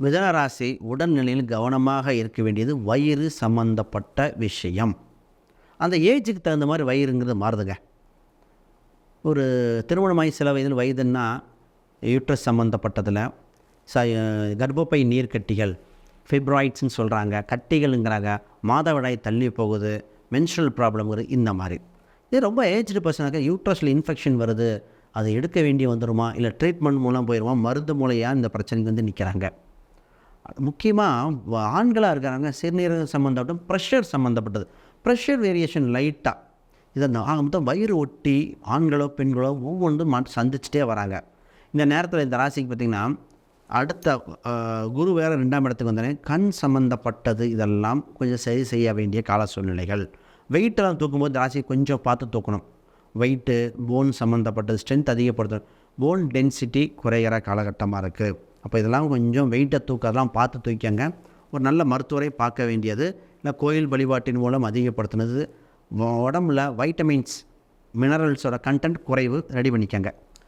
மிதுன ராசி உடல்நிலையில் கவனமாக இருக்க வேண்டியது வயிறு சம்பந்தப்பட்ட விஷயம். அந்த ஏஜுக்கு தகுந்த மாதிரி வயிறுங்கிறது மாறுதுங்க. ஒரு திருமணமாகி சில வயதுன்னா யூட்ரஸ் சம்மந்தப்பட்டதில் கர்ப்பப்பை நீர்க்கட்டிகள், ஃபிப்ராய்ட்ஸ்ன்னு சொல்கிறாங்க, கட்டிகள்ங்கிறாங்க, மாதவிடாய் தள்ளி போகுது, மென்ஸ்ட்ரல் ப்ராப்ளம்ங்கிறது இந்த மாதிரி. இது ரொம்ப ஏஜ்டு பர்சனாக யூட்ரஸில் இன்ஃபெக்ஷன் வருது, அதை எடுக்க வேண்டி வந்துடுமா, இல்லை ட்ரீட்மெண்ட் மூலம் போயிடுமா, மருந்து மூலையாக இந்த பிரச்சனைக்கு நிற்கிறாங்க. முக்கியமாக ஆண்களாக இருக்கிறாங்க சிறுநீரக சம்மந்தப்பட்ட ப்ரெஷர் சம்மந்தப்பட்டது, ப்ரெஷர் வேரியேஷன் லைட்டாக இதை மொத்தம் வயிறு ஒட்டி ஆண்களோ பெண்களோ ஒவ்வொன்றும் சந்திச்சுட்டே வராங்க. இந்த நேரத்தில் இந்த ராசிக்கு பார்த்திங்கன்னா அடுத்த குரு வேறு 2ஆம் இடத்துக்கு வந்தோடனே கண் சம்மந்தப்பட்டது இதெல்லாம் கொஞ்சம் சரி செய்ய வேண்டிய கால சூழ்நிலைகள். வெயிட்டெல்லாம் தூக்கும்போது இந்த ராசியை கொஞ்சம் பார்த்து தூக்கணும். வெயிட்டு, போன் சம்மந்தப்பட்டது, ஸ்ட்ரென்த் அதிகப்படுத்தணும், போன் டென்சிட்டி குறையிற காலகட்டமாக இருக்குது. அப்போ இதெல்லாம் கொஞ்சம் வெயிட்டை தூக்கறதெல்லாம் பார்த்து தூக்கிங்க. ஒரு நல்ல மருத்துவரை பார்க்க வேண்டியது, இல்லை கோயில் வழிபாட்டின் மூலம் அதிகப்படுத்தினது. உடம்புல வைட்டமின்ஸ் மினரல்ஸோட கண்டென்ட் குறைவு ரெடி பண்ணிக்கங்க.